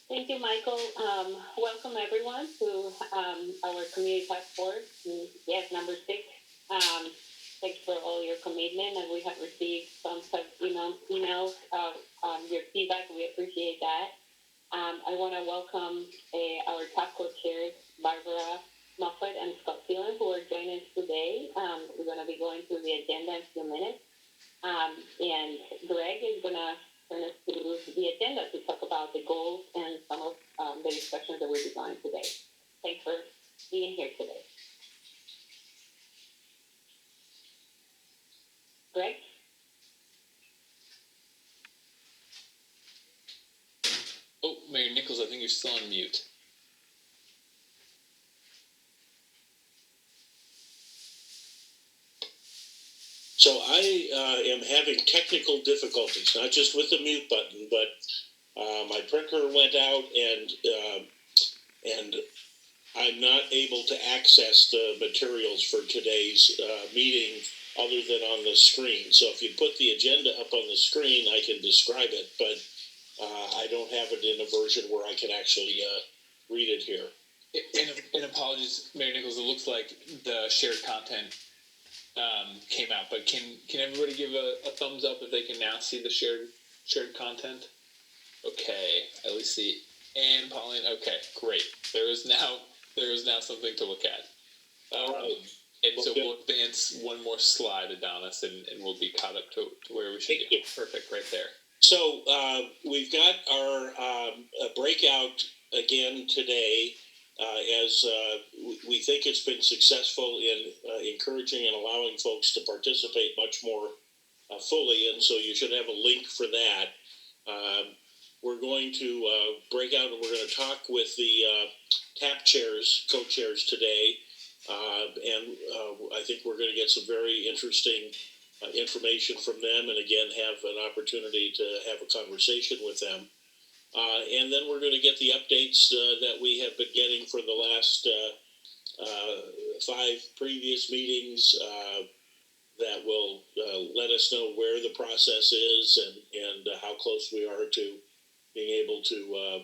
Thank you, Michael. Welcome everyone to our community task force. Yes, number 6. Thanks for all your commitment, and we have received some emails of your feedback. We appreciate that. I want to welcome our task force chairs, Barbara Moffett and Scott Phelan, who are joining us today. We're going to be going through the agenda in a few minutes. And Greg is going to turn us through the agenda to talk about the goals and some of the discussions that we'll be going today. Thanks for being here today. Greg? Oh, Mayor Nichols, I think you're still on mute. So I am having technical difficulties, not just with the mute button, but my printer went out and I'm not able to access the materials for today's meeting other than on the screen. So if you put the agenda up on the screen, I can describe it, but I don't have it in a version where I can actually read it here. And apologies, Mayor Nichols, it looks like the shared content came out, but can everybody give a thumbs up if they can now see the shared content? Okay, at least see. And Pauline, okay, great. There is now something to look at. All right. And so we'll advance one more slide, Adonis, and we'll be caught up to where we should be. Perfect, right there. So we've got our breakout again today, as we think it's been successful in encouraging and allowing folks to participate much more fully, and so you should have a link for that. We're going to break out and we're going to talk with the TAP chairs, co-chairs today, and I think we're going to get some very interesting information from them, and again have an opportunity to have a conversation with them. And then we're going to get the updates that we have been getting for the last 5 previous meetings that will let us know where the process is and how close we are to being able to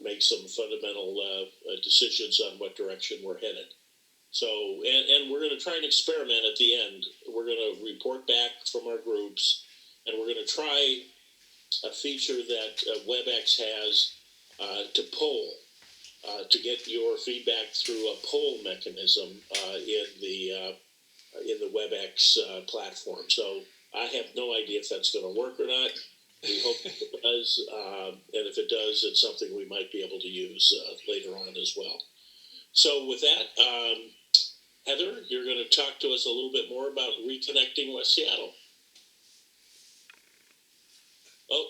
make some fundamental decisions on what direction we're headed. So, and we're going to try and experiment at the end. We're going to report back from our groups, and we're going to try a feature that WebEx has to poll, to get your feedback through a poll mechanism in the WebEx platform. So I have no idea if that's going to work or not. We hope it does, and if it does, it's something we might be able to use later on as well. So with that, Heather, you're going to talk to us a little bit more about reconnecting West Seattle. Oh,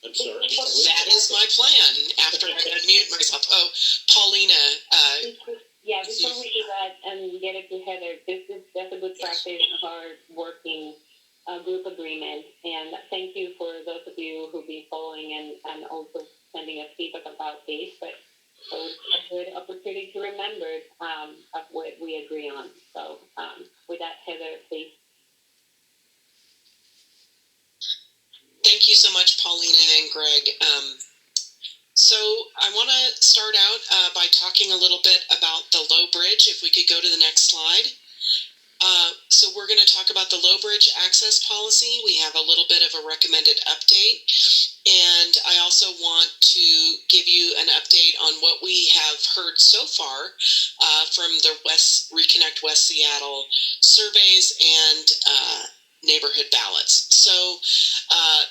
I'm sorry. That is my plan after I unmute myself. Oh, Paulina. Yeah, before we do that and get it to Heather, that's a good practice of our working group agreement. And thank you for those of you who've been following and also sending us feedback about this. But so it's a good opportunity to remember of what we agree on. So with that, Heather, please. Thank you so much, Paulina and Greg. So I want to start out by talking a little bit about the Low Bridge. If we could go to the next slide. So we're going to talk about the Low Bridge access policy. We have a little bit of a recommended update. And I also want to give you an update on what we have heard so far from the Reconnect West Seattle surveys and neighborhood ballots. So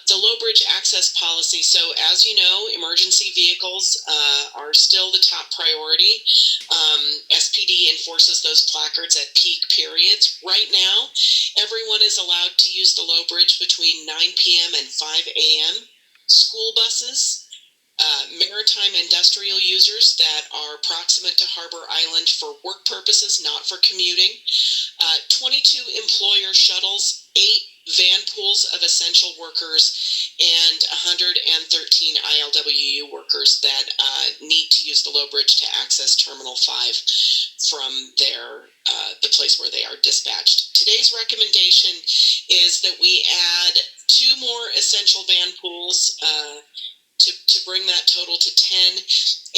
the Low Bridge access policy. So as you know, emergency vehicles are still the top priority. SPD enforces those placards at peak periods. Right now, everyone is allowed to use the Low Bridge between 9 p.m. and 5 a.m. School buses, maritime industrial users that are proximate to Harbor Island for work purposes, not for commuting, 22 employer shuttles, 8 van pools of essential workers, and 113 ILWU workers that need to use the Low Bridge to access Terminal 5 from the place where they are dispatched. Today's recommendation is that we add 2 more essential van pools to bring that total to 10,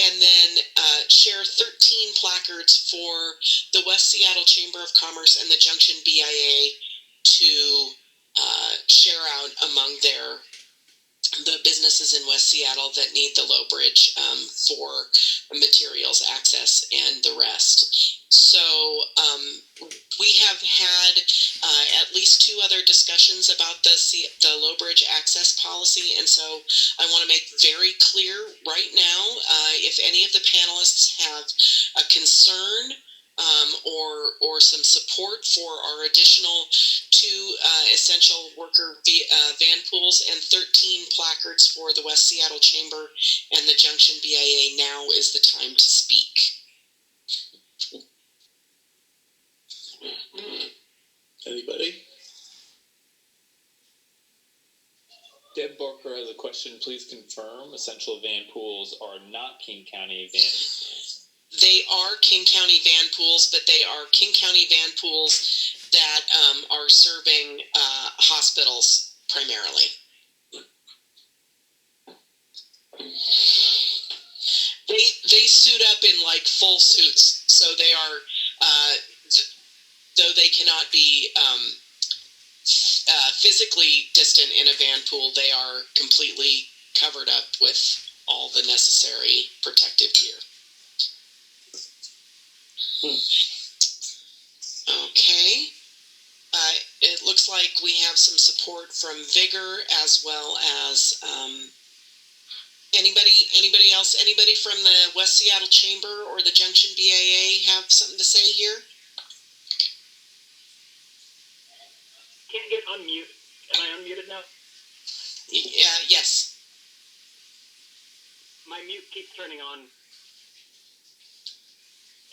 and then share 13 placards for the West Seattle Chamber of Commerce and the Junction BIA to share out among the businesses in West Seattle that need the low bridge for materials access and the rest. So we have had at least 2 other discussions about the low bridge access policy, and so I want to make very clear right now, if any of the panelists have a concern or some support for our additional 2 essential worker van pools and 13 placards for the West Seattle Chamber and the Junction BIA, now is the time to speak. Anybody? Deb Barker has a question. Please confirm essential van pools are not King County van. They are King County van pools, but they are King County van pools that are serving hospitals primarily. They suit up in like full suits, so they are, though they cannot be physically distant in a van pool, they are completely covered up with all the necessary protective gear. Okay. It looks like we have some support from Vigor as well as anybody else? Anybody from the West Seattle Chamber or the Junction BAA have something to say here? Can't get unmute. Am I unmuted now? Yes. My mute keeps turning on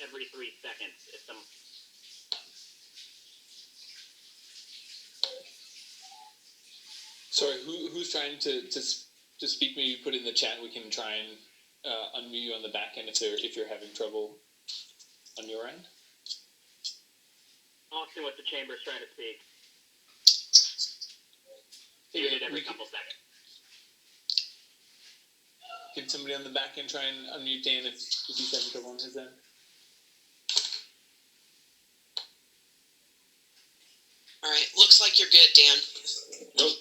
every 3 seconds. If some Sorry, who's trying to speak? Maybe put in the chat. We can try and unmute you on the back end if you're having trouble on your end. Austin with the chamber's trying to speak. Hey, Muted every couple seconds. Can somebody on the back end try and unmute Dan if he's having trouble on his end? All right. Looks like you're good, Dan. Nope.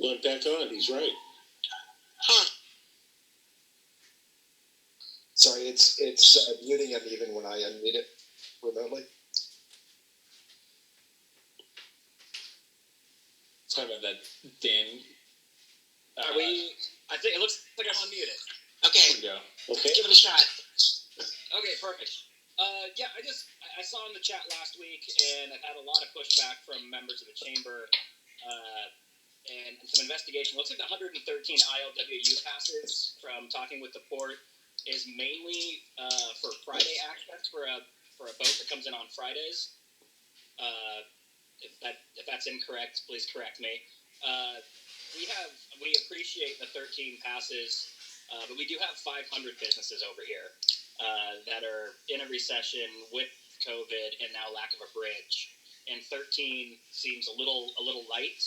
Went back on. He's right. Huh. Sorry, it's muting him even when I unmute it remotely. Sorry about that, Dan. Are we? I think it looks like I'm unmuted. Okay. There we go. Okay. Give it a shot. Okay, perfect. Yeah, I saw in the chat last week, and I've had a lot of pushback from members of the chamber, and some investigation. Looks like the 113 ILWU passes from talking with the port is mainly for Friday access for a boat that comes in on Fridays. If that's incorrect, please correct me. We appreciate the 13 passes, but we do have 500 businesses over here that are in a recession with COVID and now lack of a bridge. And 13 seems a little light.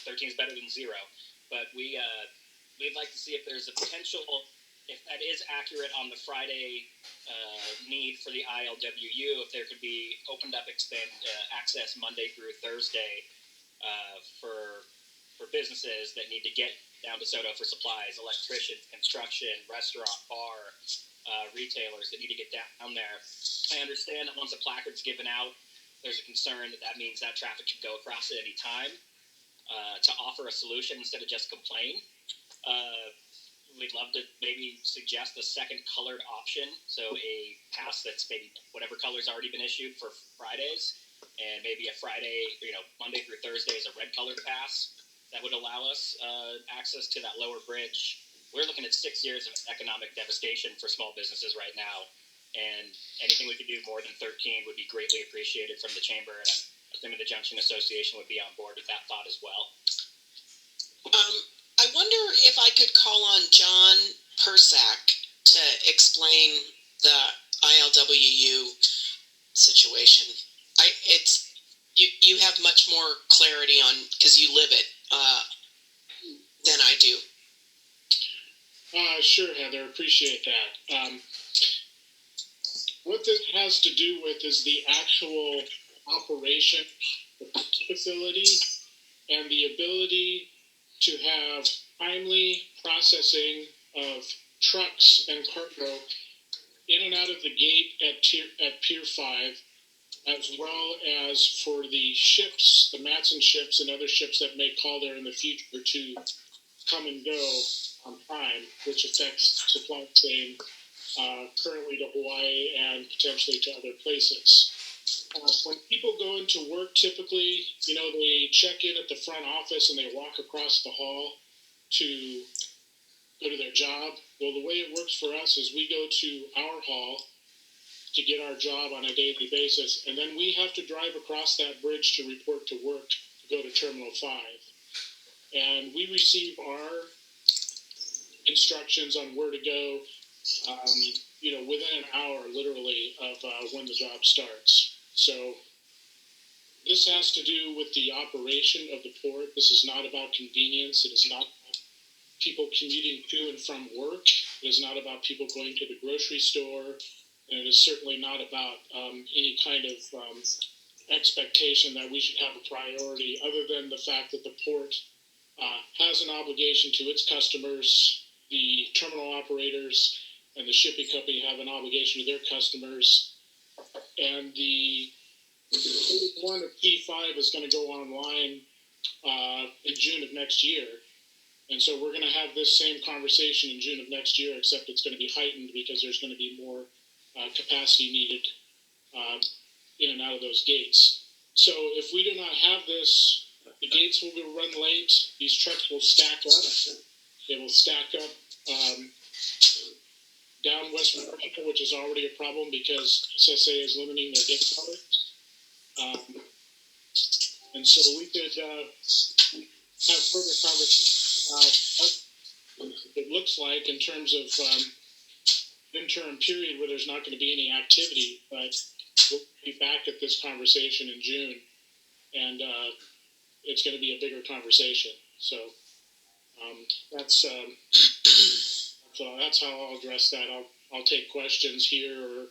13 is better than 0, but we'd like to see if there's a potential, if that is accurate on the Friday need for the ILWU, if there could be opened up access Monday through Thursday for businesses that need to get down to Soto for supplies, electricians, construction, restaurant, bar, retailers that need to get down there. I understand that once a placard's given out, there's a concern that means that traffic can go across at any time. To offer a solution instead of just complain, we'd love to maybe suggest a second colored option. So a pass that's maybe whatever color's already been issued for Fridays, and maybe a Friday, Monday through Thursday is a red colored pass that would allow us access to that lower bridge. We're looking at 6 years of economic devastation for small businesses right now, and anything we could do more than 13 would be greatly appreciated from the chamber, and I'm assuming the Junction Association would be on board with that thought as well. I wonder if I could call on John Persack to explain the ILWU situation. You have much more clarity on, because you live it, than I do. Sure, Heather. Appreciate that. What this has to do with is the actual operation of the facility and the ability to have timely processing of trucks and cargo in and out of the gate at Pier 5, as well as for the ships, the Matson ships and other ships that may call there in the future to come and go on time, which affects supply chain currently to Hawaii and potentially to other places. When people go into work, typically, they check in at the front office and they walk across the hall to go to their job. Well, the way it works for us is we go to our hall to get our job on a daily basis, and then we have to drive across that bridge to report to work to go to Terminal 5. And we receive our instructions on where to go, within an hour, literally, of when the job starts. So this has to do with the operation of the port. This is not about convenience. It is not about people commuting to and from work. It is not about people going to the grocery store. And it is certainly not about any kind of expectation that we should have a priority other than the fact that the port has an obligation to its customers. The terminal operators and the shipping company have an obligation to their customers. And the one of P5 is going to go online in June of next year. And so we're going to have this same conversation in June of next year, except it's going to be heightened because there's going to be more capacity needed in and out of those gates. So if we do not have this, the gates will be run late. These trucks will stack up. They will stack up down West Virginia, which is already a problem because SSA is limiting their gate power. And so we could have further conversations about what it looks like in terms of interim period where there's not going to be any activity, but we'll be back at this conversation in June, and it's going to be a bigger conversation. So that's how I'll address that. I'll take questions here or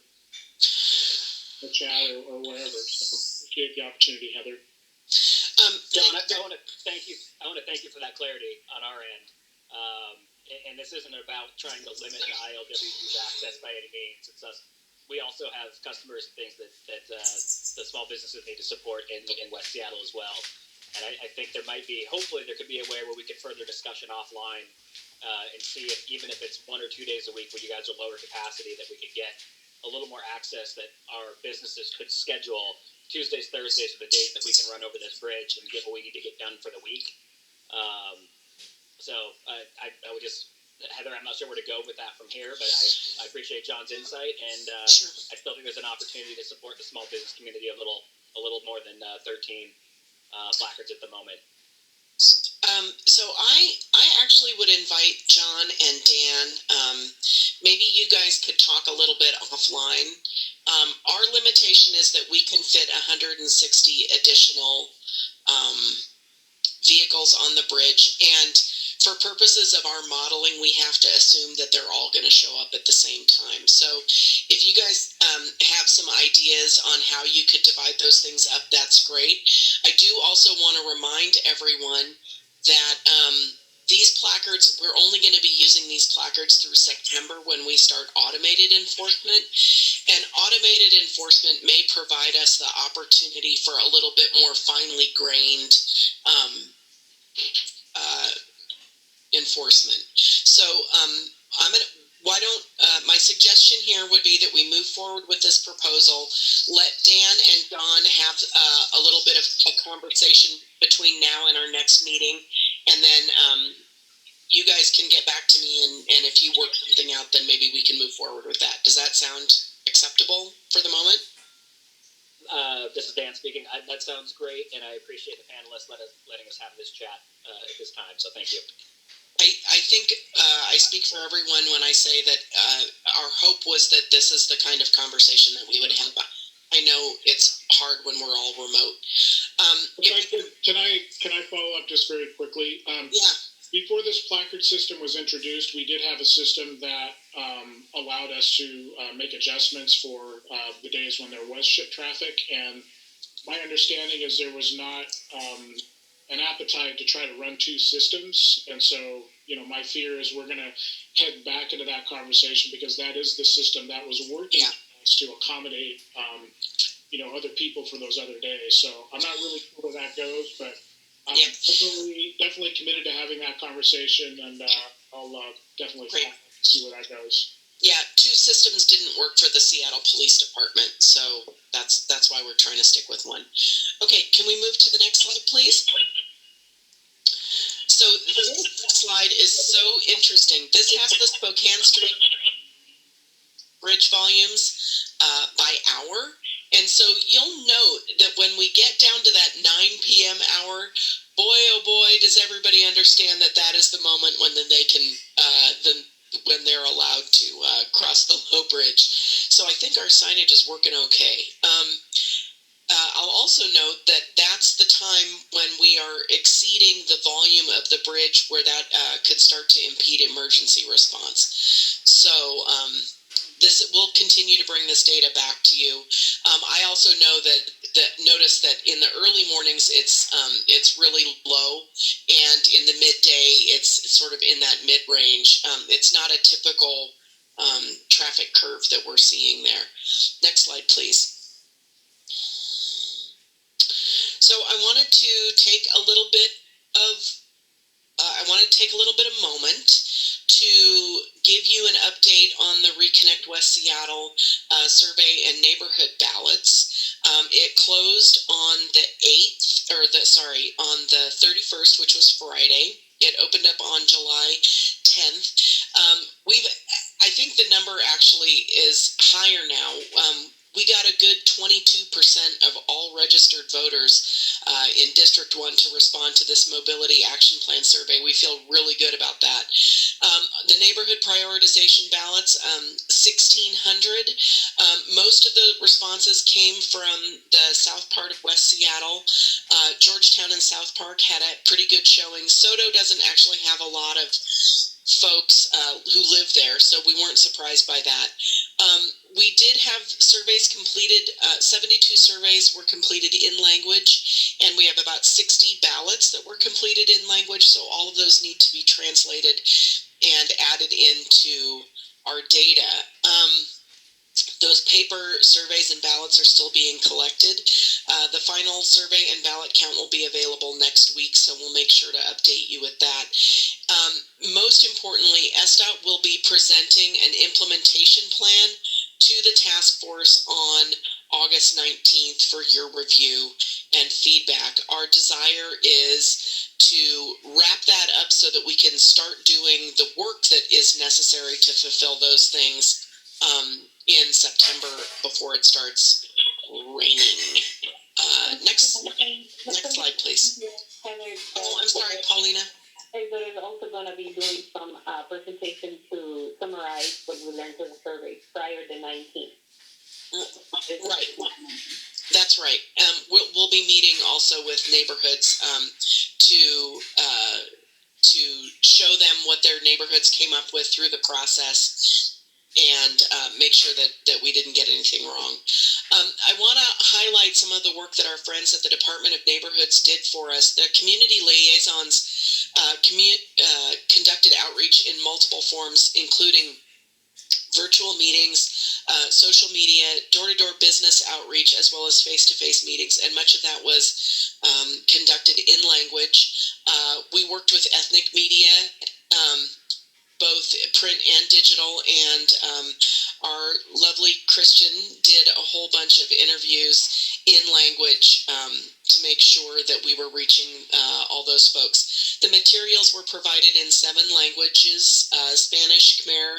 the chat or wherever. So appreciate the opportunity, Heather. John, I want to thank you. I want to thank you for that clarity on our end. And this isn't about trying to limit the ILWU's access by any means. It's us. We also have customers and things that the small businesses need to support in West Seattle as well. And I think hopefully there could be a way where we could further discussion offline and see if, even if it's 1 or 2 days a week where you guys are lower capacity, that we could get a little more access, that our businesses could schedule Tuesdays, Thursdays are the days that we can run over this bridge and get what we need to get done for the week. So I would just, Heather, I'm not sure where to go with that from here, but I appreciate John's insight, and Sure. I still think there's an opportunity to support the small business community a little more than 13 placards at the moment. So I actually would invite John and Dan. Maybe you guys could talk a little bit offline. Our limitation is that we can fit 160 additional vehicles on the bridge, and for purposes of our modeling, we have to assume that they're all going to show up at the same time. So if you guys have some ideas on how you could divide those things up, that's great. I do also want to remind everyone that these placards, we're only going to be using these placards through September when we start automated enforcement. And automated enforcement may provide us the opportunity for a little bit more finely grained enforcement. So my suggestion here would be that we move forward with this proposal, let Dan and Don have a little bit of a conversation between now and our next meeting, and then you guys can get back to me, and if you work something out, then maybe we can move forward with that. Does that sound acceptable for the moment? This is Dan speaking. That sounds great, and I appreciate the panelists letting us have this chat at this time, so thank you. I think I speak for everyone when I say that our hope was that this is the kind of conversation that we would have. I know it's hard when we're all remote. Can I follow up just very quickly? Yeah. Before this placard system was introduced, we did have a system that allowed us to make adjustments for the days when there was ship traffic. And my understanding is there was not an appetite to try to run two systems. And so, my fear is we're going to head back into that conversation because that is the system that was working to accommodate, other people for those other days. So I'm not really sure where that goes, but I'm definitely committed to having that conversation, and I'll definitely see where that goes. Yeah, two systems didn't work for the Seattle Police Department, so that's why we're trying to stick with one. Okay, can we move to the next slide, please? So this slide is so interesting. This has the Spokane Street bridge volumes by hour. And so you'll note that when we get down to that 9 p.m. hour, boy, oh boy, does everybody understand that that is the moment when then they can, when they're allowed to cross the low bridge. So I think our signage is working okay. I'll also note that that's the time when we are exceeding the volume of the bridge where that could start to impede emergency response. So this will continue to bring this data back to you. I also know notice that in the early mornings it's really low, and in the midday it's sort of in that mid range. It's not a typical traffic curve that we're seeing there. Next slide, please. So I wanted to take a little bit of moment to give you an update on the Reconnect West Seattle survey and neighborhood ballots. It closed on the 31st, which was Friday. It opened up on July 10th. I think the number actually is higher now. We got a good 22% of all registered voters in District 1 to respond to this Mobility Action Plan survey. We feel really good about that. The neighborhood prioritization ballots, 1,600. Most of the responses came from the south part of West Seattle. Georgetown and South Park had a pretty good showing. Soto doesn't actually have a lot of folks who live there, so we weren't surprised by that. We did have surveys completed, 72 surveys were completed in language, and we have about 60 ballots that were completed in language, so all of those need to be translated and added into our data. Those paper surveys and ballots are still being collected. The final survey and ballot count will be available next week, so we'll make sure to update you with that. Most importantly, SDOT will be presenting an implementation plan to the task force on August 19th for your review and feedback. Our desire is to wrap that up so that we can start doing the work that is necessary to fulfill those things in September before it starts raining. Next slide, please. Oh, I'm sorry, Paulina. But is also going to be doing some presentation to summarize what we learned in the survey prior to the 19th. Right. That's right. We'll be meeting also with neighborhoods to show them what their neighborhoods came up with through the process and make sure that we didn't get anything wrong. I want to highlight some of the work that our friends at the Department of Neighborhoods did for us. The community liaisons conducted outreach in multiple forms, including virtual meetings, social media, door-to-door business outreach, as well as face-to-face meetings, and much of that was conducted in language. We worked with ethnic media, both print and digital, and our lovely Christian did a whole bunch of interviews in language to make sure that we were reaching all those folks. The materials were provided in 7 languages, Spanish, Khmer,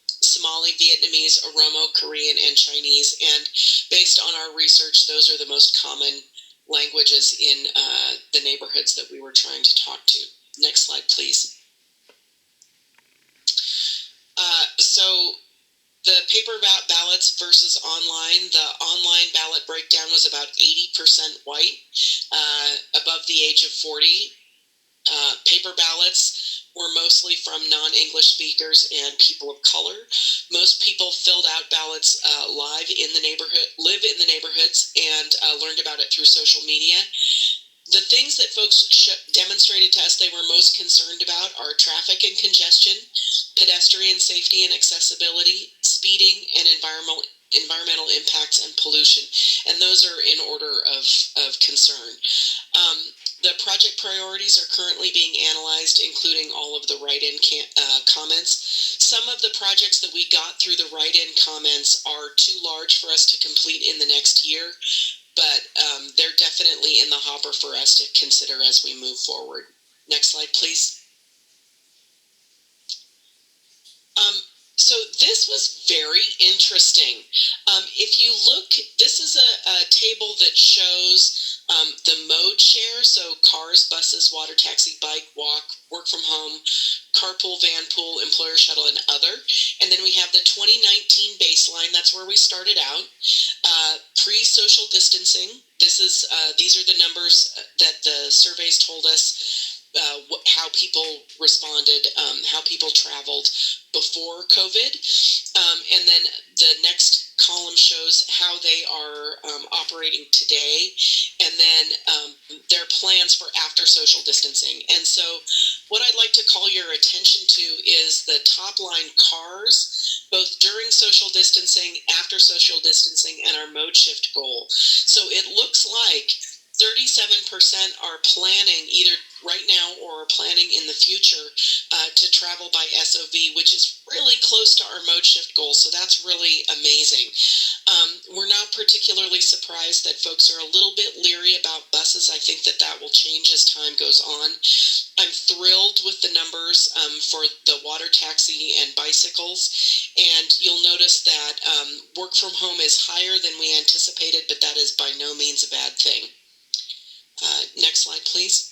Somali, Vietnamese, Oromo, Korean, and Chinese, and based on our research, those are the most common languages in the neighborhoods that we were trying to talk to. Next slide, please. So the paper ballots versus online, the online ballot breakdown was about 80% white, above the age of 40. Paper ballots were mostly from non-English speakers and people of color. Most people filled out ballots live in the neighborhood, live in the neighborhoods, and learned about it through social media. The things that folks demonstrated to us they were most concerned about are traffic and congestion, pedestrian safety and accessibility, speeding, and environmental impacts and pollution. And those are in order of concern. The project priorities are currently being analyzed, including all of the write-in comments. Some of the projects that we got through the write-in comments are too large for us to complete in the next year, but they're definitely in the hopper for us to consider as we move forward. Next slide, please. So this was very interesting. If you look, this is a table that shows the mode share, so cars, buses, water taxi, bike, walk, work from home, carpool, van pool, employer shuttle, and other. And then we have the 2019 baseline, that's where we started out. Pre-social distancing, these are the numbers that the surveys told us how people responded, how people traveled before COVID. And then the next column shows how they are operating today, and then their plans for after social distancing. And so what I'd like to call your attention to is the top line cars, both during social distancing, after social distancing, and our mode shift goal. So it looks like 37% are planning either right now or planning in the future to travel by SOV, which is really close to our mode shift goal. So that's really amazing. We're not particularly surprised that folks are a little bit leery about buses. I think that will change as time goes on. I'm thrilled with the numbers for the water taxi and bicycles. And you'll notice that work from home is higher than we anticipated, but that is by no means a bad thing. Next slide, please.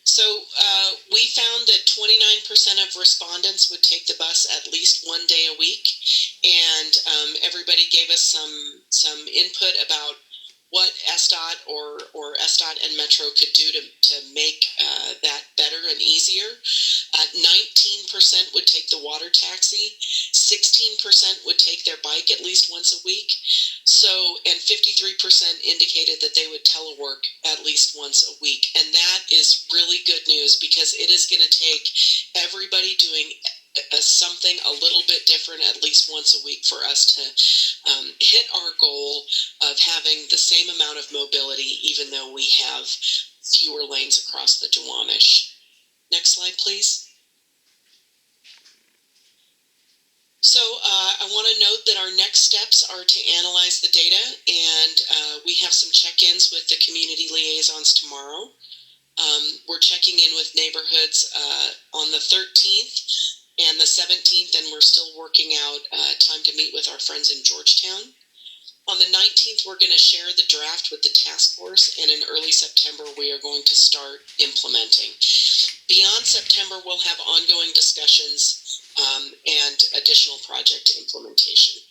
So we found that 29% of respondents would take the bus at least one day a week, and everybody gave us some input about what SDOT or SDOT and Metro could do to make that better and easier. 19% would take the water taxi, 16% would take their bike at least once a week, and 53% indicated that they would telework at least once a week. And that is really good news, because it is going to take everybody doing something a little bit different at least once a week for us to hit our goal of having the same amount of mobility, even though we have fewer lanes across the Duwamish. Next slide, please. So I want to note that our next steps are to analyze the data, and we have some check-ins with the community liaisons tomorrow. We're checking in with neighborhoods on the 13th and the 17th, and we're still working out time to meet with our friends in Georgetown. On the 19th, we're going to share the draft with the task force, and in early September, we are going to start implementing. Beyond September, we'll have ongoing discussions and additional project implementation.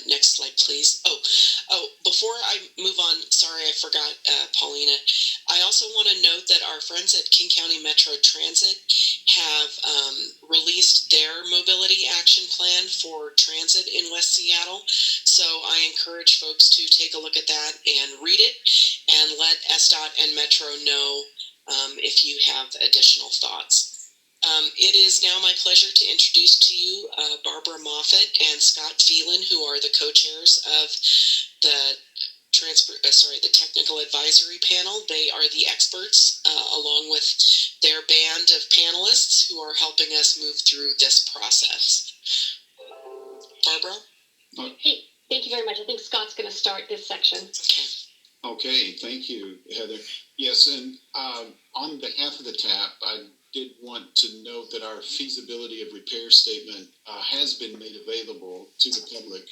Next slide, please. Oh, before I move on, sorry, I forgot, Paulina. I also want to note that our friends at King County Metro Transit have released their mobility action plan for transit in West Seattle. So I encourage folks to take a look at that and read it, and let SDOT and Metro know if you have additional thoughts. It is now my pleasure to introduce to you Barbara Moffett and Scott Phelan, who are the co-chairs of the Technical Advisory Panel. They are the experts, along with their band of panelists who are helping us move through this process. Barbara? Hey, thank you very much. I think Scott's going to start this section. Okay, thank you, Heather. Yes, and on behalf of the TAP, I did want to note that our feasibility of repair statement has been made available to the public,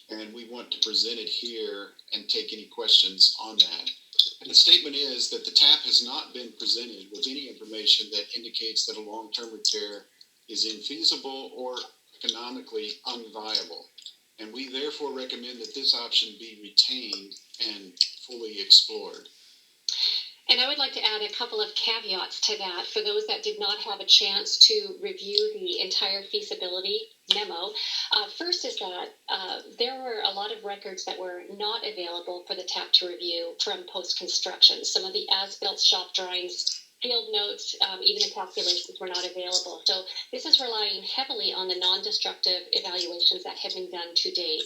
and we want to present it here and take any questions on that. And the statement is that the TAP has not been presented with any information that indicates that a long-term repair is infeasible or economically unviable. And we therefore recommend that this option be retained and fully explored. And I would like to add a couple of caveats to that for those that did not have a chance to review the entire feasibility memo. First is that there were a lot of records that were not available for the TAP to review from post-construction. Some of the as-built shop drawings, field notes, even the calculations were not available. So this is relying heavily on the non-destructive evaluations that have been done to date.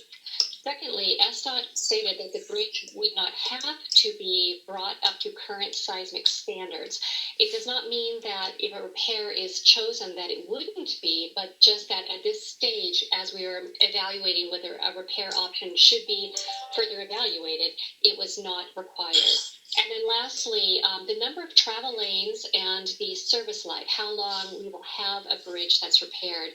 Secondly, SDOT stated that the bridge would not have to be brought up to current seismic standards. It does not mean that if a repair is chosen that it wouldn't be, but just that at this stage, as we are evaluating whether a repair option should be further evaluated, it was not required. And then lastly, the number of travel lanes and the service life, how long we will have a bridge that's repaired,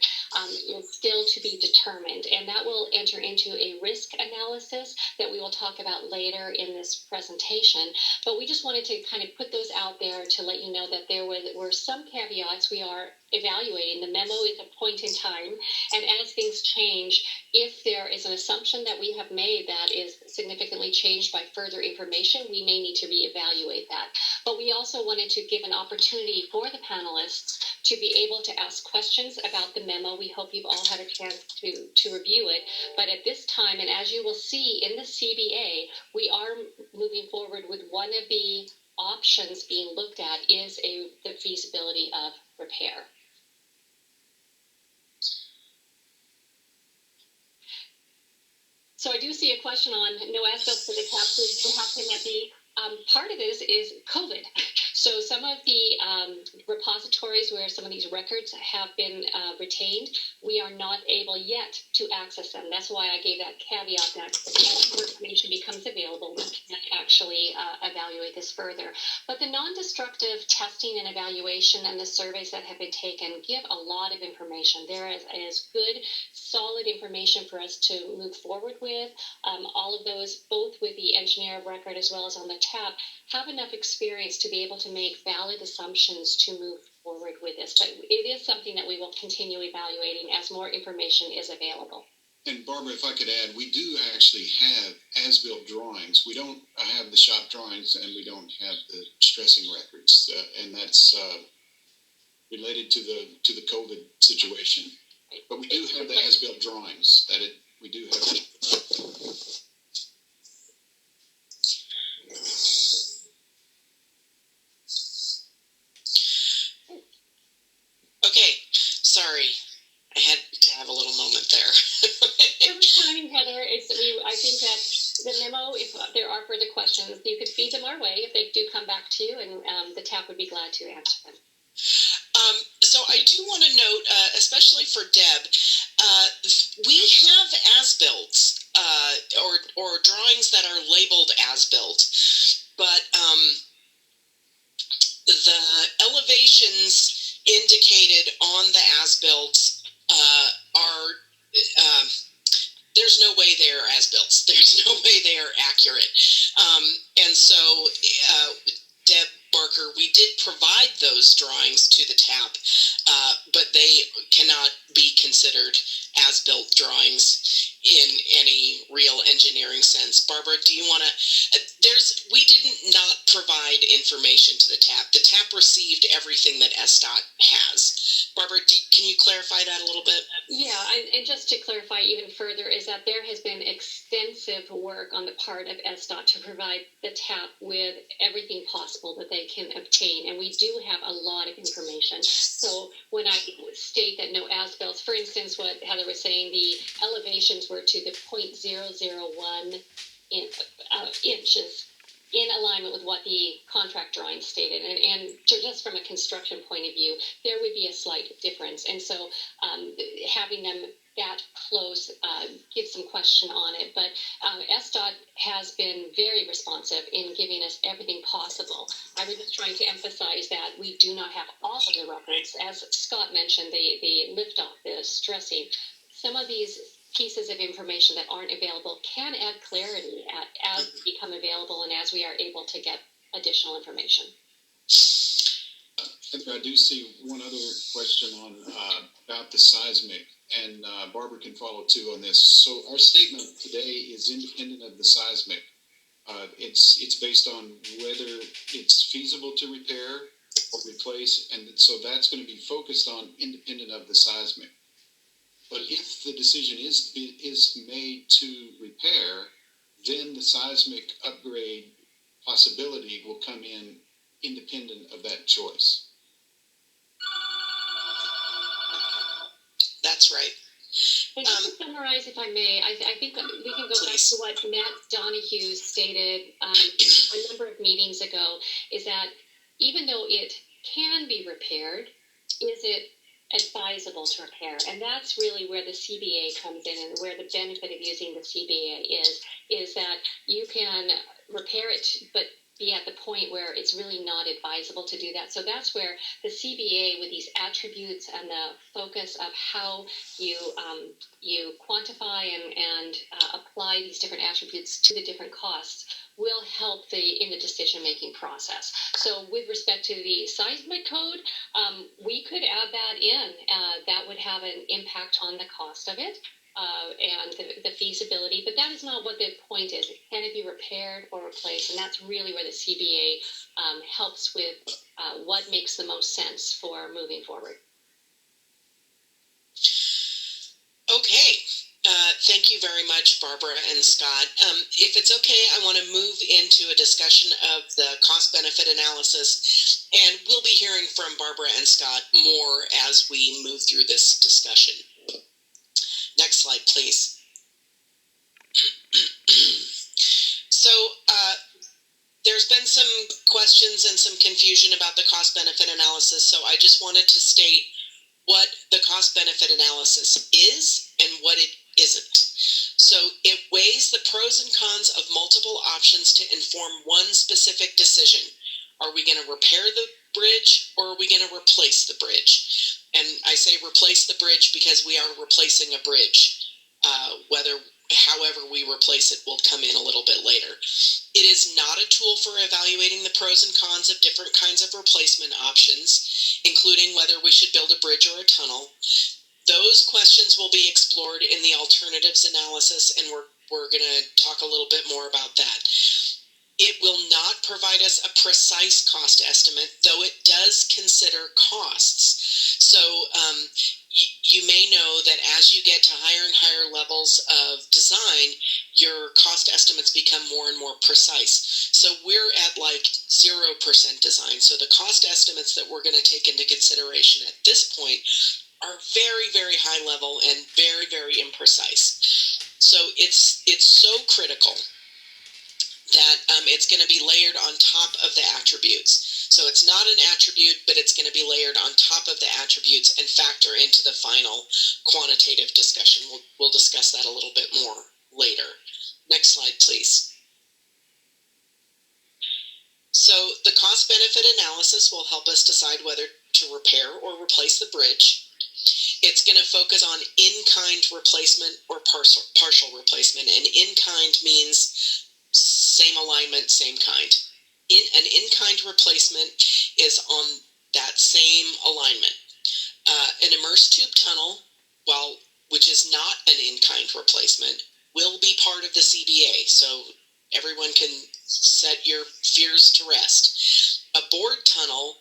is still to be determined. And that will enter into a risk analysis that we will talk about later in this presentation. But we just wanted to kind of put those out there to let you know that there were some caveats we are evaluating. The memo is a point in time, and as things change, if there is an assumption that we have made that is significantly changed by further information, we may need to reevaluate that. But we also wanted to give an opportunity for the panelists to be able to ask questions about the memo. We hope you've all had a chance to review it. But at this time, and as you will see in the CBA, we are moving forward with one of the options being looked at is the feasibility of repair. So I do see a question on no as-built for the TAP. How can that be? Part of this is COVID. So some of the repositories where some of these records have been retained, we are not able yet to access them. That's why I gave that caveat that as more information becomes available, we can actually evaluate this further. But the non-destructive testing and evaluation and the surveys that have been taken give a lot of information. There is good, solid information for us to move forward with. All of those, both with the engineer of record as well as on the TAP, have enough experience to be able to make valid assumptions to move forward with this. But it is something that we will continue evaluating as more information is available. And Barbara, if I could add, we do actually have as-built drawings. We don't have the shop drawings, and we don't have the stressing records, and that's related to the COVID situation. But we do have the as-built drawings. We do have it. Okay, sorry. I had to have a little moment there. Every time, Heather, I think that the memo, if there are further questions, you could feed them our way if they do come back to you, and the TAP would be glad to answer them. So I do want to note, especially for Deb, we have as-built or drawings that are labeled as-built, but the elevations indicated on the as-built are there's no way they are as-built. There's no way they are accurate, and so Deb Barker, we did provide those drawings to the TAP, but they cannot be considered as-built drawings in any real engineering sense. Barbara, do you want to? We did not provide information to the TAP. The TAP received everything that SDOT has. Barbara, can you clarify that a little bit? Yeah, and just to clarify even further is that there has been extensive work on the part of SDOT to provide the TAP with everything possible that they can obtain, and we do have a lot of information. So when I state that no as-built, for instance, what Heather was saying, the elevations were to the 0.001 inches in alignment with what the contract drawing stated. And just from a construction point of view, there would be a slight difference. And so having them that close gives some question on it. But SDOT has been very responsive in giving us everything possible. I was just trying to emphasize that we do not have all of the records. As Scott mentioned, the lift-off, the stressing, some of these pieces of information that aren't available can add clarity as they become available and as we are able to get additional information. I do see one other question on about the seismic, and Barbara can follow too on this. So our statement today is independent of the seismic. It's based on whether it's feasible to repair or replace, and so that's going to be focused on independent of the seismic. But if the decision is made to repair, then the seismic upgrade possibility will come in independent of that choice. That's right. And just to summarize, if I may, I think we can go back to what Matt Donahue stated a number of meetings ago, is that even though it can be repaired, is it advisable to repair? And that's really where the CBA comes in, and where the benefit of using the CBA is that you can repair it, but be at the point where it's really not advisable to do that. So that's where the CBA, with these attributes and the focus of how you quantify and apply these different attributes to the different costs, will help in the decision-making process. So with respect to the seismic code, we could add that in. That would have an impact on the cost of it. And the feasibility, but that is not what the point is. Can it be repaired or replaced? And that's really where the CBA helps with what makes the most sense for moving forward. Okay. Thank you very much, Barbara and Scott. If it's okay, I want to move into a discussion of the cost-benefit analysis, and we'll be hearing from Barbara and Scott more as we move through this discussion. Next slide, please. So there's been some questions and some confusion about the cost-benefit analysis, so I just wanted to state what the cost-benefit analysis is and what it isn't. So it weighs the pros and cons of multiple options to inform one specific decision. Are we going to repair the bridge, or are we going to replace the bridge? And I say replace the bridge because we are replacing a bridge. However we replace it will come in a little bit later. It is not a tool for evaluating the pros and cons of different kinds of replacement options, including whether we should build a bridge or a tunnel. Those questions will be explored in the alternatives analysis, and we're going to talk a little bit more about that. It will not provide us a precise cost estimate, though it does consider costs. So you may know that as you get to higher and higher levels of design, your cost estimates become more and more precise. So we're at like 0% design. So the cost estimates that we're going to take into consideration at this point are very, very high level and very, very imprecise. So it's so critical that it's going to be layered on top of the attributes. So it's not an attribute, but it's going to be layered on top of the attributes and factor into the final quantitative discussion. We'll discuss that a little bit more later. Next slide, please. So the cost-benefit analysis will help us decide whether to repair or replace the bridge. It's going to focus on in-kind replacement or partial replacement, and in-kind means same alignment, same kind. An in-kind replacement is on that same alignment. An immersed tube tunnel, which is not an in-kind replacement, will be part of the CBA, so everyone can set your fears to rest. A bored tunnel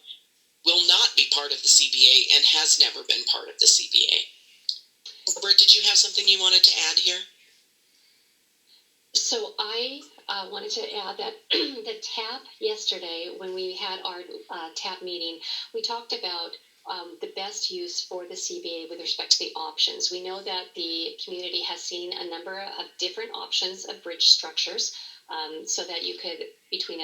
will not be part of the CBA and has never been part of the CBA. Barbara, did you have something you wanted to add here? So I wanted to add that the TAP yesterday, when we had our TAP meeting, we talked about the best use for the CBA with respect to the options. We know that the community has seen a number of different options of bridge structures, so that you could, between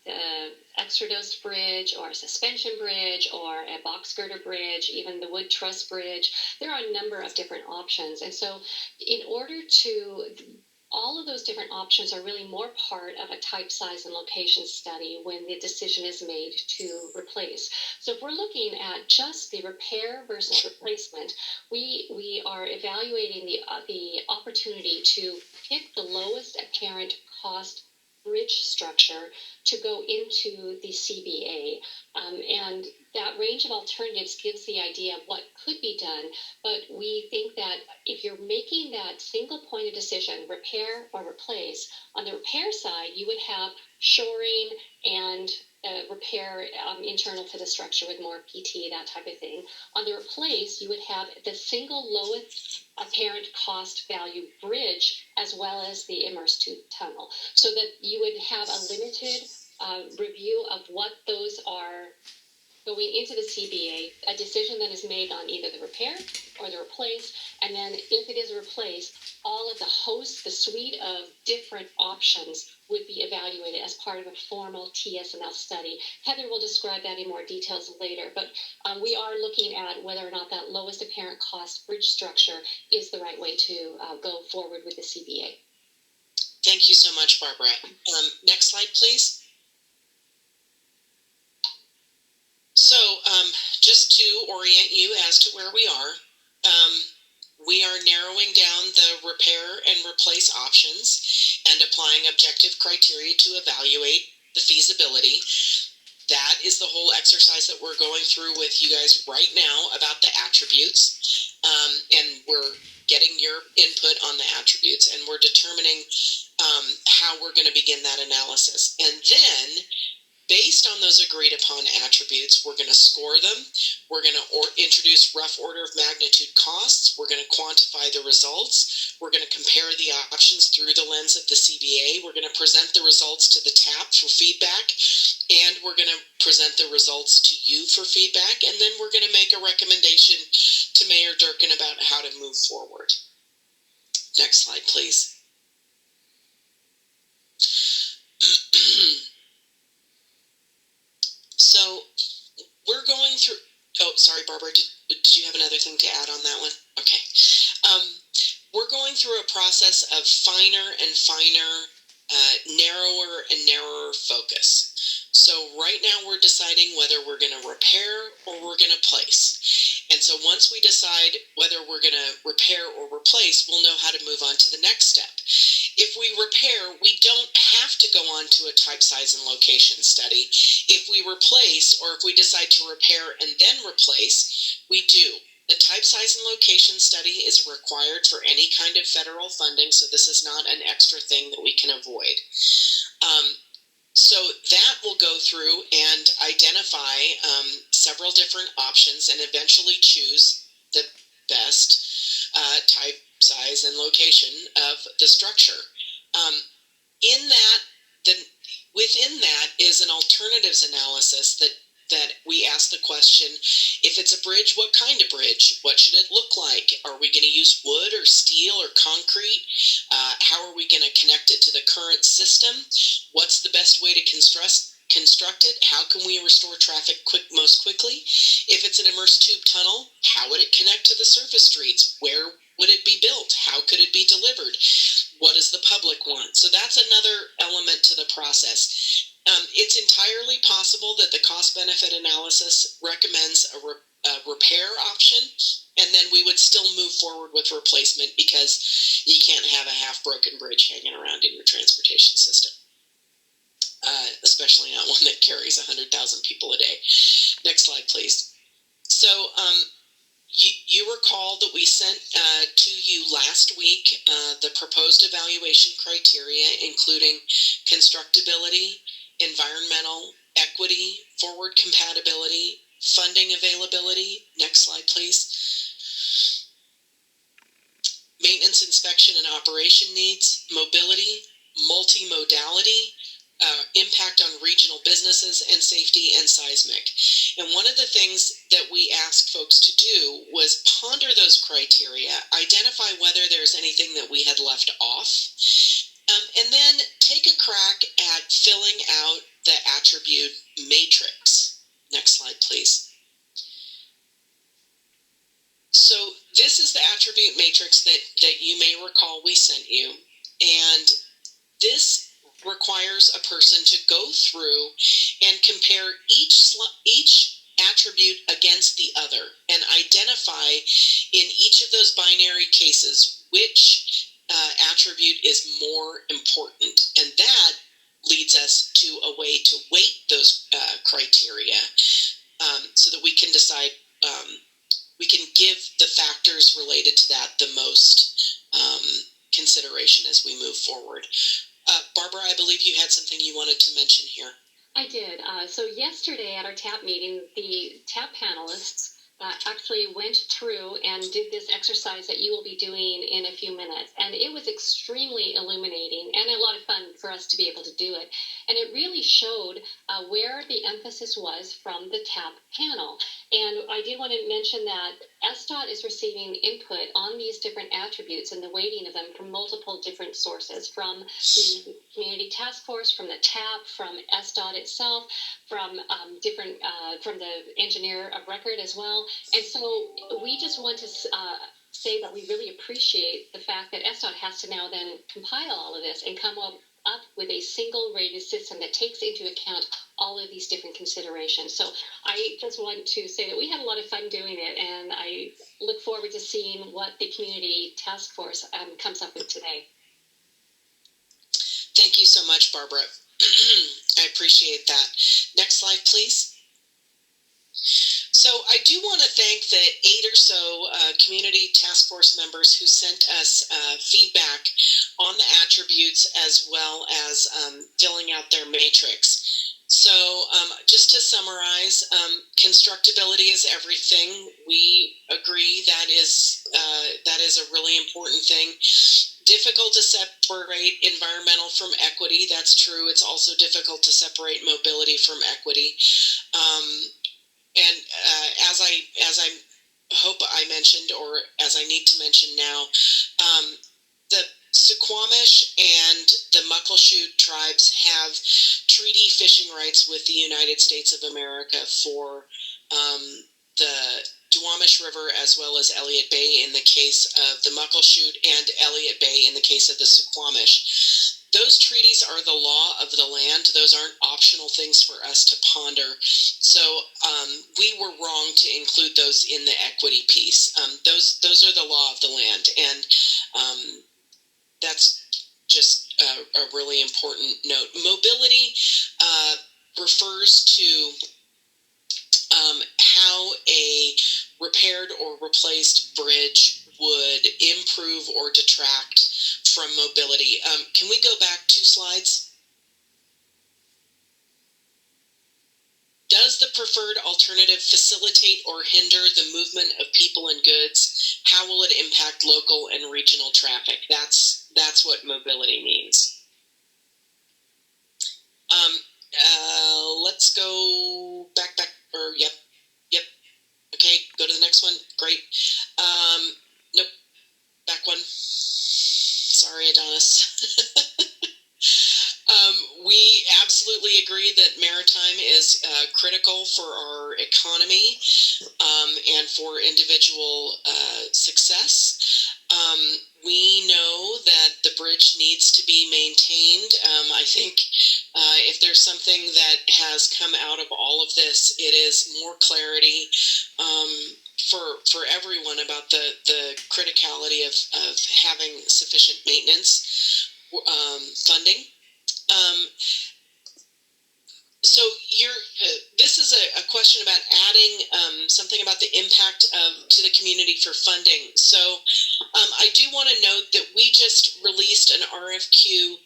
the extra-dosed bridge or a suspension bridge or a box girder bridge, even the wood truss bridge, there are a number of different options. And so in order to, all of those different options are really more part of a type, size, and location study when the decision is made to replace. So if we're looking at just the repair versus replacement, we are evaluating the opportunity to pick the lowest apparent cost bridge structure to go into the CBA, and that range of alternatives gives the idea of what could be done, but we think that if you're making that single point of decision, repair or replace, on the repair side, you would have shoring and repair internal to the structure with more PT, that type of thing. On the replace, you would have the single lowest apparent cost value bridge as well as the immersed tube tunnel, so that you would have a limited review of what those are going into the CBA, a decision that is made on either the repair or the replace, and then if it is replaced, all of the host, the suite of different options would be evaluated as part of a formal TSNL study. Heather will describe that in more details later, but we are looking at whether or not that lowest apparent cost bridge structure is the right way to go forward with the CBA. Thank you so much, Barbara. Next slide, please. So, just to orient you as to where we are narrowing down the repair and replace options and applying objective criteria to evaluate the feasibility. That is the whole exercise that we're going through with you guys right now about the attributes. And we're getting your input on the attributes, and we're determining how we're going to begin that analysis. And then, based on those agreed upon attributes, we're going to score them. We're going to introduce rough order of magnitude costs. We're going to quantify the results. We're going to compare the options through the lens of the CBA. We're going to present the results to the TAP for feedback. And we're going to present the results to you for feedback. And then we're going to make a recommendation to Mayor Durkin about how to move forward. Next slide, please. So we're going through, oh, sorry, Barbara, did you have another thing to add on that one? Okay. We're going through a process of finer and finer, narrower and narrower focus. So right now we're deciding whether we're going to repair or we're going to place. And so once we decide whether we're going to repair or replace, we'll know how to move on to the next step. If we repair, we don't have to go on to a type, size, and location study. If we replace, or if we decide to repair and then replace, we do. A type, size, and location study is required for any kind of federal funding, so this is not an extra thing that we can avoid. So that will go through and identify several different options and eventually choose the best type, size, and location of the structure. Within that is an alternatives analysis that we ask the question, if it's a bridge, what kind of bridge? What should it look like? Are we going to use wood or steel or concrete? How are we going to connect it to the current system? What's the best way to construct it? How can we restore traffic most quickly? If it's an immersed tube tunnel, how would it connect to the surface streets? Where would it be built? How could it be delivered? What does the public want? So that's another element to the process. It's entirely possible that the cost-benefit analysis recommends a repair option, and then we would still move forward with replacement because you can't have a half-broken bridge hanging around in your transportation system, especially not one that carries 100,000 people a day. Next slide, please. So you recall that we sent to you last week the proposed evaluation criteria, including constructability, environmental, equity, forward compatibility, funding availability. Next slide, please. Maintenance, inspection, and operation needs, mobility, multimodality, impact on regional businesses, and safety and seismic. And one of the things that we asked folks to do was ponder those criteria, identify whether there's anything that we had left off, and then take a crack at filling out the attribute matrix. Next slide, please. So this is the attribute matrix that you may recall we sent you. And this requires a person to go through and compare each attribute against the other and identify in each of those binary cases which attribute is more important. And that leads us to a way to weight those criteria. so that we can decide, we can give the factors related to that the most consideration as we move forward. Barbara, I believe you had something you wanted to mention here. I did. So yesterday at our TAP meeting, the TAP panelists actually went through and did this exercise that you will be doing in a few minutes. And it was extremely illuminating and a lot of fun for us to be able to do it. And it really showed where the emphasis was from the TAP panel. And I did want to mention that SDOT is receiving input on these different attributes and the weighting of them from multiple different sources, from the Community Task Force, from the TAP, from SDOT itself, from from the engineer of record as well. And so we just want to say that we really appreciate the fact that SDOT has to now then compile all of this and come up with a single rated system that takes into account all of these different considerations. So I just want to say that we had a lot of fun doing it, and I look forward to seeing what the Community Task Force comes up with today. Thank you so much, Barbara. I appreciate that. Next slide, please. So I do want to thank the 8 or so community task force members who sent us feedback on the attributes as well as filling out their matrix. So just to summarize, constructability is everything. We agree that is a really important thing. Difficult to separate environmental from equity. That's true. It's also difficult to separate mobility from equity. And as I hope I mentioned, or as I need to mention now, the Suquamish and the Muckleshoot tribes have treaty fishing rights with the United States of America for the Duwamish River as well as Elliott Bay in the case of the Muckleshoot and Elliott Bay in the case of the Suquamish. Those treaties are the law of the land. Those aren't optional things for us to ponder. So we were wrong to include those in the equity piece. Those are the law of the land, and that's just a really important note. Mobility refers to how a repaired or replaced bridge would improve or detract from mobility. Can we go back 2 slides? Does the preferred alternative facilitate or hinder the movement of people and goods? How will it impact local and regional traffic? That's what mobility means. Let's go back, or yep. Okay, go to the next one. Great. Nope. Back one. Sorry, Adonis. We absolutely agree that maritime is critical for our economy and for individual success. We know that the bridge needs to be maintained. I think if there's something that has come out of all of this, it is more clarity for everyone about the criticality of having sufficient maintenance funding. So this is a question about adding something about the impact to the community for funding. So I do want to note that we just released an RFQ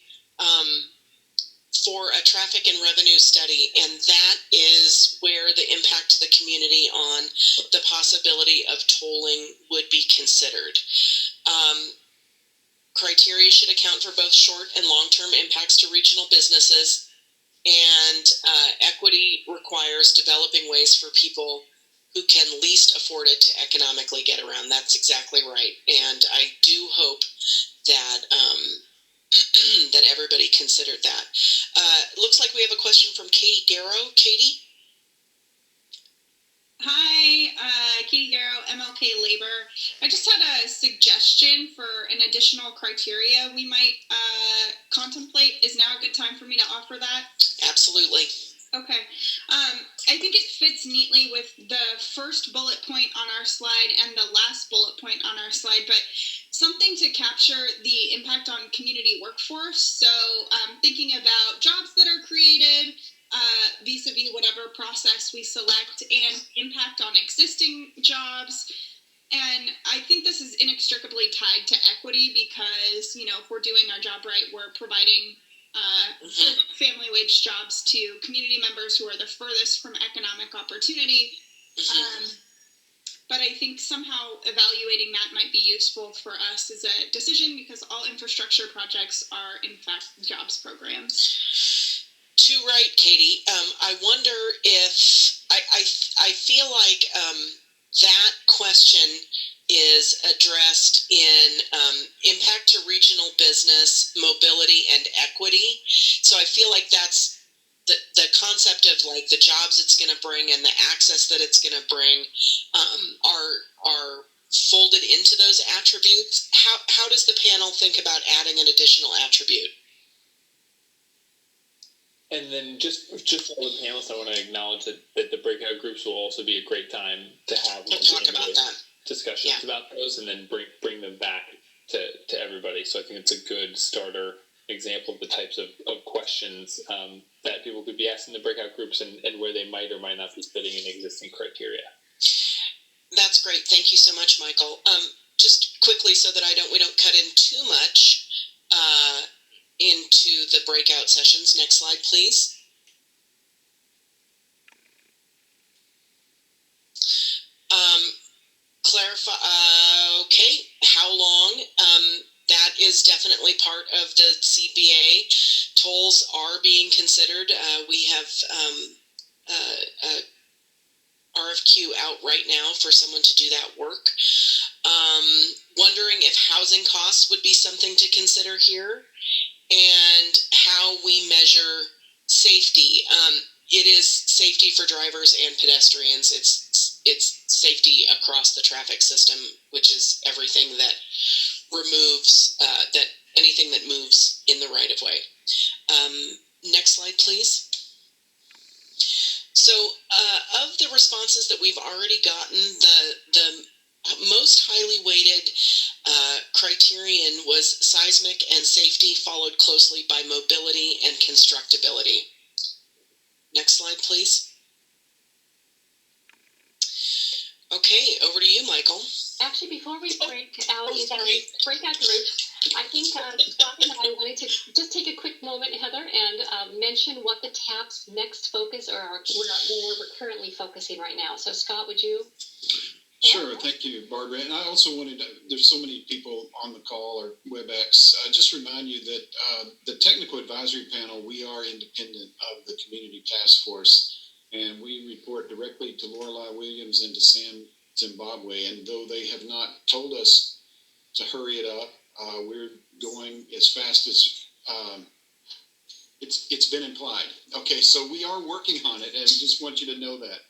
for a traffic and revenue study, and that is where the impact to the community on the possibility of tolling would be considered. Criteria should account for both short and long-term impacts to regional businesses, and equity requires developing ways for people who can least afford it to economically get around. That's exactly right, and I do hope that that everybody considered that. Looks like we have a question from Katie Garrow. Katie? Hi, Katie Garrow, MLK Labor. I just had a suggestion for an additional criteria we might contemplate. Is now a good time for me to offer that? Absolutely. Okay. I think it fits neatly with the first bullet point on our slide and the last bullet point on our slide, but something to capture the impact on community workforce. So thinking about jobs that are created, vis-a-vis whatever process we select, and impact on existing jobs. And I think this is inextricably tied to equity because, if we're doing our job right, we're providing family wage jobs to community members who are the furthest from economic opportunity. But I think somehow evaluating that might be useful for us as a decision, because all infrastructure projects are, in fact, jobs programs. Too right, Katie. I wonder if I feel like that question is addressed in impact to regional business, mobility, and equity. So I feel like that's the concept of like the jobs it's going to bring and the access that it's going to bring are folded into those attributes. How does the panel think about adding an additional attribute? And then just for the panelists, I want to acknowledge that the breakout groups will also be a great time to have talk about that. Discussions about those, and then bring them back to everybody. So I think it's a good starter example of the types of questions that people could be asking the breakout groups, and where they might or might not be fitting in existing criteria. That's great. Thank you so much, Michael. Just quickly, so that we don't cut in too much into the breakout sessions. Next slide, please. Clarify. Okay, how long? That is definitely part of the CBA. Tolls are being considered. We have RFQ out right now for someone to do that work. Wondering if housing costs would be something to consider here, and how we measure safety. It is safety for drivers and pedestrians. It's safety across the traffic system, which is everything that removes anything that moves in the right of way. Next slide, please. So, of the responses that we've already gotten, the most highly weighted criterion was seismic and safety, followed closely by mobility and constructability. Next slide, please. Okay, over to you, Michael. Actually, before we break out into breakout groups, I think Scott and I wanted to just take a quick moment, Heather, and mention what the TAP's next focus or where we're currently focusing right now. So, Scott, would you? Sure, thank you, Barbara. And I also wanted to, there's so many people on the call or WebEx, just remind you that the technical advisory panel, we are independent of the community task force, and we report directly to Lorelei Williams and to Sam Zimbabwe. And though they have not told us to hurry it up, we're going as fast as it's been implied. Okay, so we are working on it, and just want you to know that.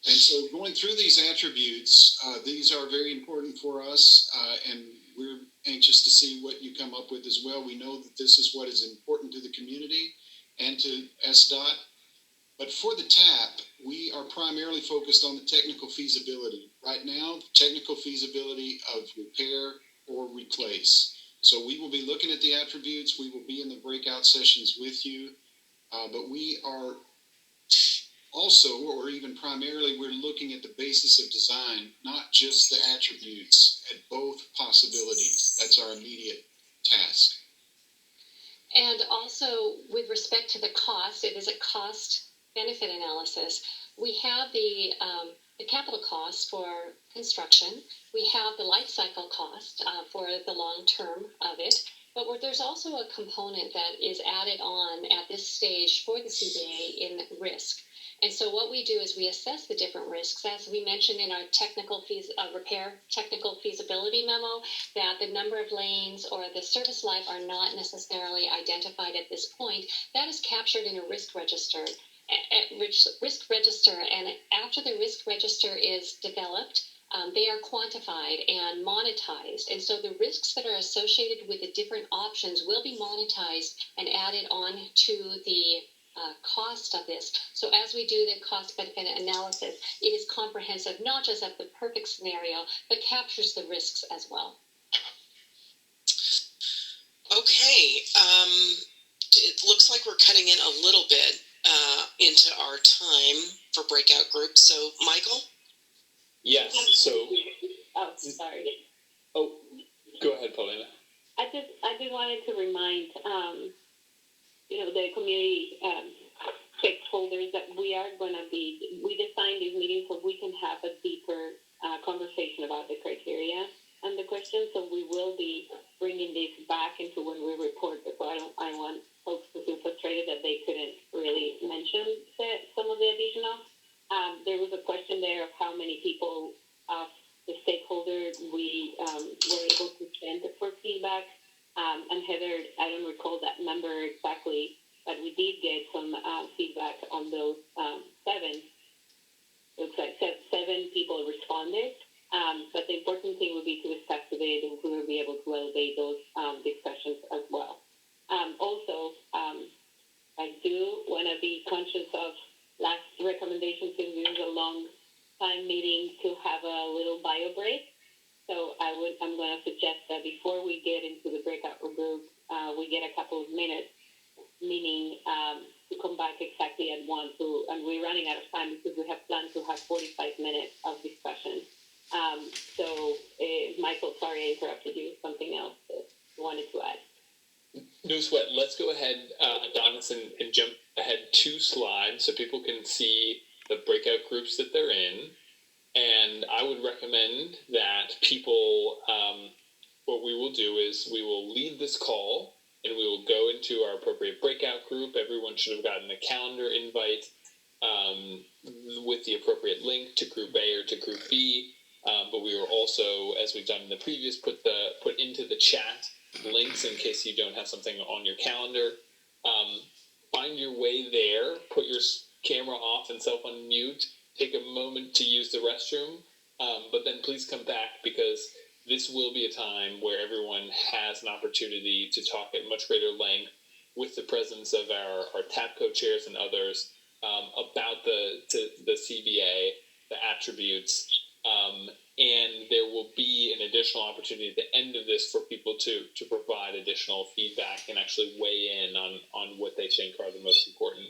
And so going through these attributes, these are very important for us, and we're anxious to see what you come up with as well. We know that this is what is important to the community and to SDOT. But for the TAP, we are primarily focused on the technical feasibility. Right now, technical feasibility of repair or replace. So we will be looking at the attributes. We will be in the breakout sessions with you. But we are also, or even primarily, we're looking at the basis of design, not just the attributes, at both possibilities. That's our immediate task. And also, with respect to the cost, it is a cost-benefit analysis. We have the capital cost for construction. We have the life cycle cost for the long term of it. But there's also a component that is added on at this stage for the CBA in risk. And so what we do is we assess the different risks, as we mentioned in our repair technical feasibility memo, that the number of lanes or the service life are not necessarily identified at this point. That is captured in a risk register. And after the risk register is developed, they are quantified and monetized. And so the risks that are associated with the different options will be monetized and added on to the cost of this. So as we do the cost benefit analysis, it is comprehensive, not just of the perfect scenario, but captures the risks as well. Okay, it looks like we're cutting in a little bit. into our time for breakout groups. So, Michael? Yes. So. Oh, sorry. Oh, go ahead, Paulina. I just wanted to remind, the community stakeholders that we designed these meetings so we can have a deeper conversation about the criteria and the questions. So we will be bringing this back into when we report. So I want folks to feel frustrated that they couldn't really mention some of the additional. There was a question there of how many people the stakeholder we were able to send for feedback. And Heather, I don't recall that number exactly, but we did get some feedback on those 7. Looks like 7 people responded. But the important thing would be to discuss today that we will be able to elevate those discussions as well. Also, I do want to be conscious of last recommendation, since this is a long time meeting, to have a little bio break. So I'm going to suggest that before we get into the breakout group, we get a couple of minutes, meaning to come back exactly at 1, and we're running out of time because we have planned to have 45 minutes of discussion. Michael, sorry I interrupted you. Something else that you wanted to add? No sweat. Let's go ahead, Adonis, and jump ahead 2 slides so people can see the breakout groups that they're in. And I would recommend that people, what we will do is we will lead this call and we will go into our appropriate breakout group. Everyone should have gotten a calendar invite with the appropriate link to Group A or to Group B. But we will also, as we've done in the previous, put into the chat links in case you don't have something on your calendar. Find your way there. Put your camera off and self on mute. Take a moment to use the restroom, but then please come back, because this will be a time where everyone has an opportunity to talk at much greater length with the presence of our TAPCO chairs and others about the CBA, the attributes, and there will be an additional opportunity at the end of this for people to provide additional feedback and actually weigh in on what they think are the most important